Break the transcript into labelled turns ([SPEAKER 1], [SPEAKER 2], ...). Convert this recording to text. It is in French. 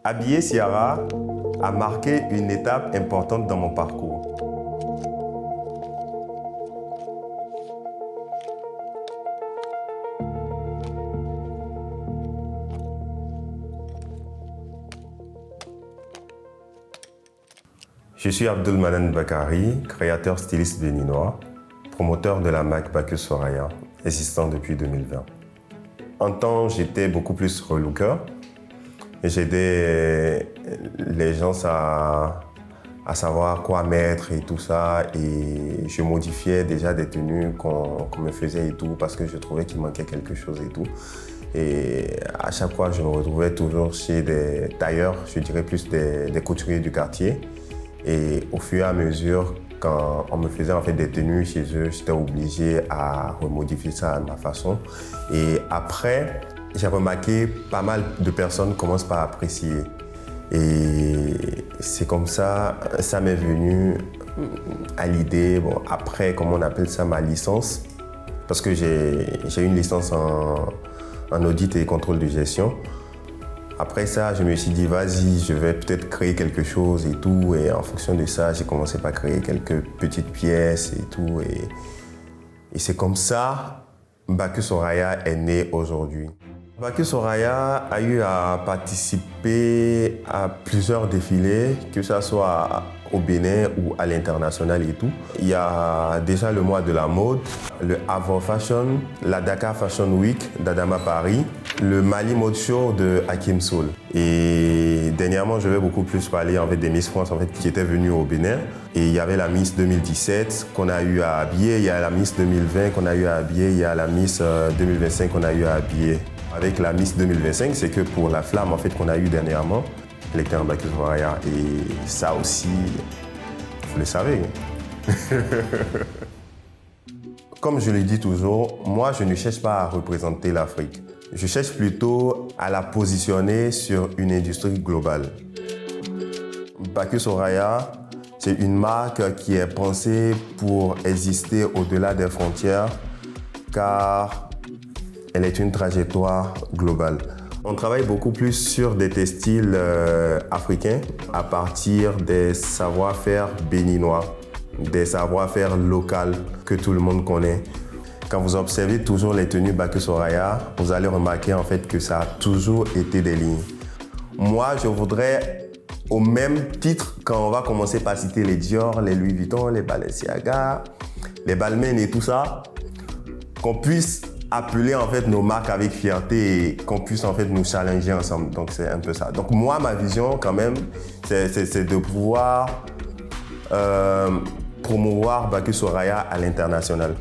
[SPEAKER 1] Habiller Ciara a marqué une étape importante dans mon parcours. Je suis Abdulmanan Bakari, créateur styliste béninois, promoteur de la marque Bacchus Soraya, existant depuis 2020. En temps, j'étais beaucoup plus relooker et j'aidais les gens à savoir quoi mettre et tout ça. Et je modifiais déjà des tenues qu'on me faisait et tout parce que je trouvais qu'il manquait quelque chose et tout. Et à chaque fois, je me retrouvais toujours chez des tailleurs, je dirais plus des couturiers du quartier. Et au fur et à mesure, quand on me faisait en fait des tenues chez eux, j'étais obligé à remodifier ça à ma façon. Et après, j'ai remarqué pas mal de personnes commencent par apprécier. Et c'est comme ça m'est venu à l'idée, bon, après, comment on appelle ça, ma licence, parce que j'ai une licence en audit et contrôle de gestion. Après ça, je me suis dit, vas-y, je vais peut-être créer quelque chose et tout. Et en fonction de ça, j'ai commencé par créer quelques petites pièces et tout. Et c'est comme ça, Bacchus Soraya est né aujourd'hui. Bacchus Soraya a eu à participer à plusieurs défilés, que ce soit au Bénin ou à l'international et tout. Il y a déjà le mois de la mode, le Avon Fashion, la Dakar Fashion Week d'Adama Paris, le Mali Mode Show de Hakim Soul. Et dernièrement, je vais beaucoup plus parler en fait, des Miss France en fait, qui étaient venues au Bénin. Et il y avait la Miss 2017 qu'on a eu à habiller, il y a la Miss 2020 qu'on a eu à habiller, il y a la Miss 2025 qu'on a eu à habiller. Avec la Miss 2025, c'est que pour la flamme en fait, qu'on a eue dernièrement, elle était en Bacchus Soraya. Et ça aussi, vous le savez. Comme je le dis toujours, moi, je ne cherche pas à représenter l'Afrique. Je cherche plutôt à la positionner sur une industrie globale. Bacchus Soraya, c'est une marque qui est pensée pour exister au-delà des frontières, car elle est une trajectoire globale. On travaille beaucoup plus sur des textiles africains à partir des savoir-faire béninois, des savoir-faire locaux que tout le monde connaît. Quand vous observez toujours les tenues Bacchus Soraya, vous allez remarquer en fait que ça a toujours été des lignes. Moi, je voudrais, au même titre, quand on va commencer par citer les Dior, les Louis Vuitton, les Balenciaga, les Balmain et tout ça, qu'on puisse appeler en fait nos marques avec fierté et qu'on puisse en fait nous challenger ensemble. Donc c'est un peu ça. Donc moi, ma vision quand même, c'est de pouvoir promouvoir Bacchus Soraya à l'international.